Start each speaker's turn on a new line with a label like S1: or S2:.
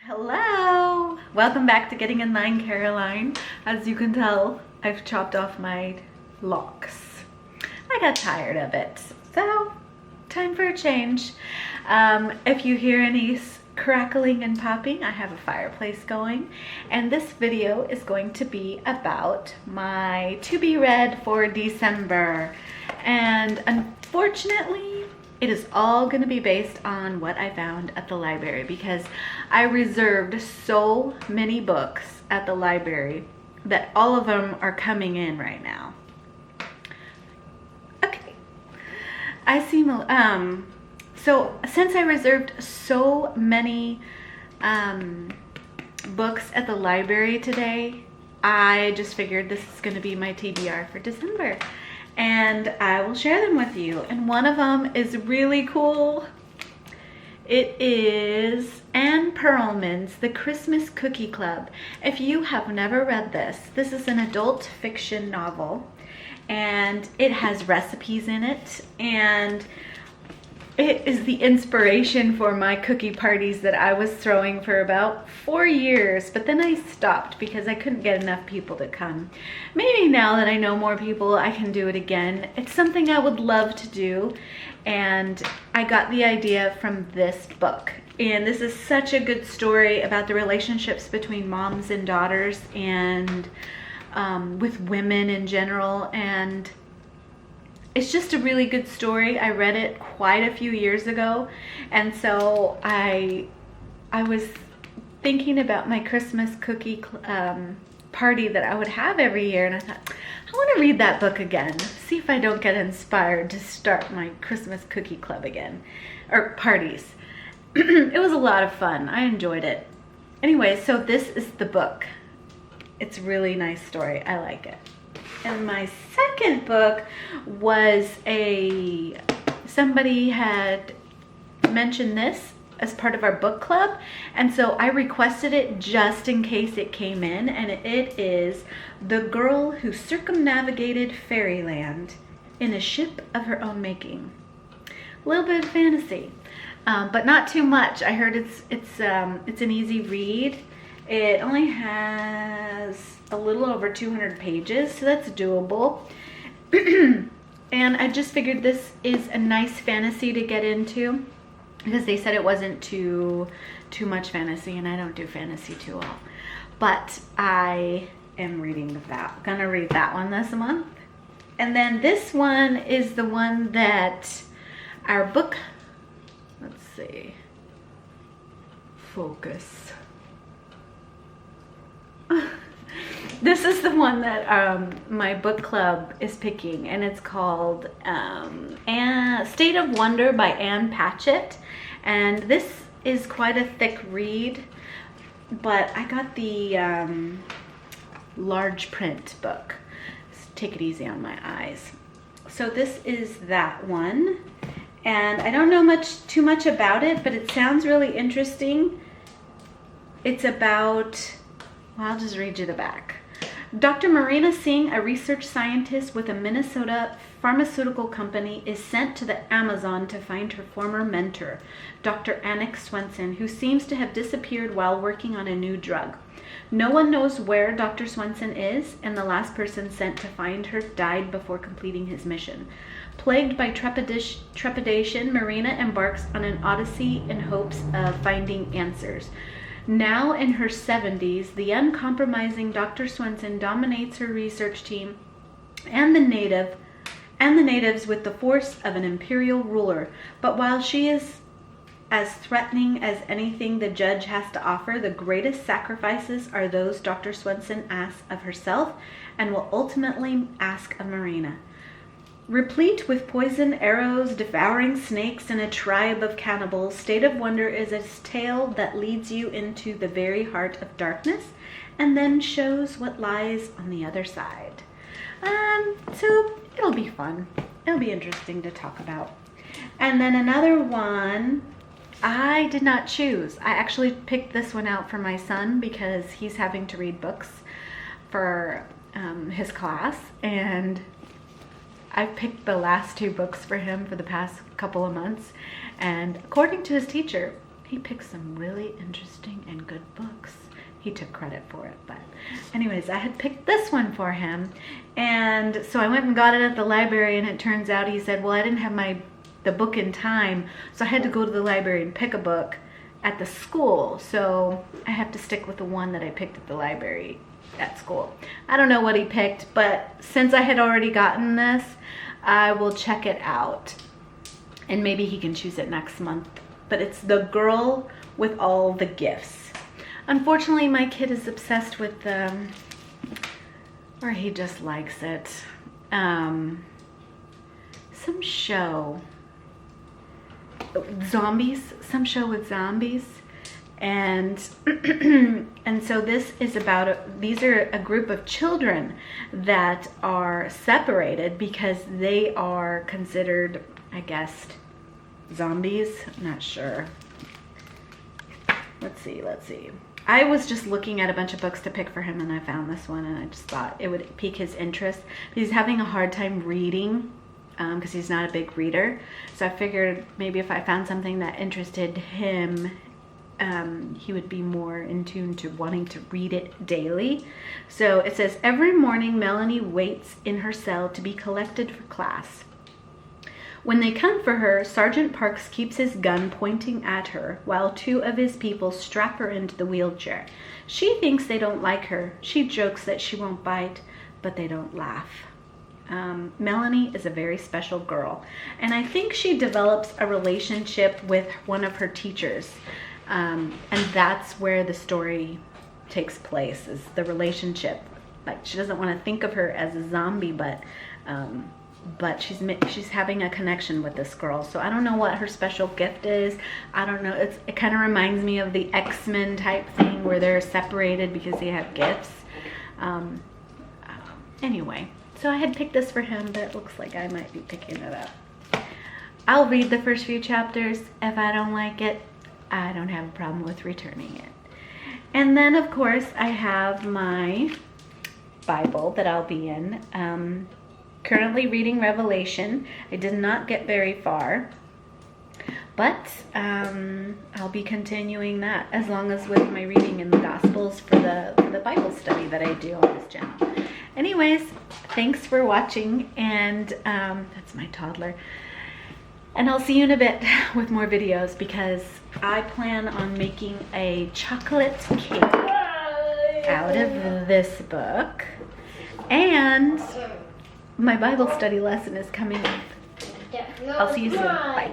S1: Hello! Welcome back to Getting in Line Caroline. As you can tell, I've chopped off my locks. I got tired of it, so time for a change. If you hear any crackling and popping, I have a fireplace going, and this video is going to be about my to be read for December. And unfortunately, it is all going to be based on what I found at the library, because I reserved so many books at the library that all of them are coming in right now. Okay. So since I reserved so many books at the library today, I just figured this is going to be my TBR for December. And I will share them with you. And one of them is really cool. It is Anne Pearlman's The Christmas Cookie Club. If you have never read this, this is an adult fiction novel, and it has recipes in it, and it is the inspiration for my cookie parties that I was throwing for about 4 years, but then I stopped because I couldn't get enough people to come. Maybe now that I know more people, I can do it again. It's something I would love to do, and I got the idea from this book. And this is such a good story about the relationships between moms and daughters, and with women in general, and it's just a really good story. I read it quite a few years ago, and so I was thinking about my Christmas cookie party that I would have every year, and I thought, I want to read that book again, see if I don't get inspired to start my Christmas cookie club again, or parties. It was a lot of fun. I enjoyed it. Anyway, so this is the book. It's a really nice story. I like it. And my second book was somebody had mentioned this as part of our book club, and so I requested it just in case it came in, and it is The Girl Who Circumnavigated Fairyland in a Ship of Her Own Making. A little bit of fantasy, but not too much. I heard it's an easy read. It only has a little over 200 pages, so that's doable. And I just figured this is a nice fantasy to get into, because they said it wasn't too much fantasy, and I don't do fantasy too well. But I am gonna read that one this month. And then this one is the one that our book, let's see, focus. This is the one that my book club is picking, and it's called State of Wonder by Ann Patchett. And this is quite a thick read, but I got the large print book. So take it easy on my eyes. So this is that one, and I don't know too much about it, but it sounds really interesting. It's about, well, I'll just read you the back. Dr. Marina Singh, a research scientist with a Minnesota pharmaceutical company, is sent to the Amazon to find her former mentor, Dr. Annick Swenson, who seems to have disappeared while working on a new drug. No one knows where Dr. Swenson is, and the last person sent to find her died before completing his mission. Plagued by trepidation, Marina embarks on an odyssey in hopes of finding answers. Now in her 70s, the uncompromising Dr. Swenson dominates her research team and the natives with the force of an imperial ruler. But while she is as threatening as anything the judge has to offer, the greatest sacrifices are those Dr. Swenson asks of herself and will ultimately ask of Marina. Replete with poison arrows, devouring snakes, and a tribe of cannibals, State of Wonder is a tale that leads you into the very heart of darkness and then shows what lies on the other side. So it'll be fun. It'll be interesting to talk about. And then another one I did not choose. I actually picked this one out for my son because he's having to read books for his class, and I picked the last 2 books for him for the past couple of months, and according to his teacher, He picked some really interesting and good books. He took credit for it, but anyways, I had picked this one for him, and so I went and got it at the library, and it turns out he said, well, I didn't have the book in time, so I had to go to the library and pick a book at the school, so I have to stick with the one that I picked at the library at school. I don't know what he picked, but since I had already gotten this, I will check it out, and maybe he can choose it next month. But it's The Girl with All the Gifts. Unfortunately, my kid is obsessed with or he just likes it. Some show. Zombies. Some show with zombies. And and so this is about, these are a group of children that are separated because they are considered, I guess, zombies. I'm not sure. Let's see. I was just looking at a bunch of books to pick for him, and I found this one, and I just thought it would pique his interest. He's having a hard time reading because he's not a big reader. So I figured maybe if I found something that interested him, he would be more in tune to wanting to read it daily. So it says, every morning Melanie waits in her cell to be collected for class. When they come for her, Sergeant Parks keeps his gun pointing at her while two of his people strap her into the wheelchair. She thinks they don't like her. She jokes that she won't bite, but they don't laugh. Melanie is a very special girl, and I think she develops a relationship with one of her teachers, and that's where the story takes place, is the relationship. Like, she doesn't want to think of her as a zombie, but she's having a connection with this girl. So I don't know what her special gift is. I don't know. It kind of reminds me of the X-Men type thing where they're separated because they have gifts. Anyway, so I had picked this for him, but it looks like I might be picking it up. I'll read the first few chapters. If I don't like it, I don't have a problem with returning it. And then, of course, I have my Bible that I'll be in. Currently reading Revelation. I did not get very far, but I'll be continuing that as long as with my reading in the Gospels for the Bible study that I do on this channel. Anyways, thanks for watching, and that's my toddler. And I'll see you in a bit with more videos because I plan on making a chocolate cake out of this book, and my Bible study lesson is coming up. I'll see you soon. Bye.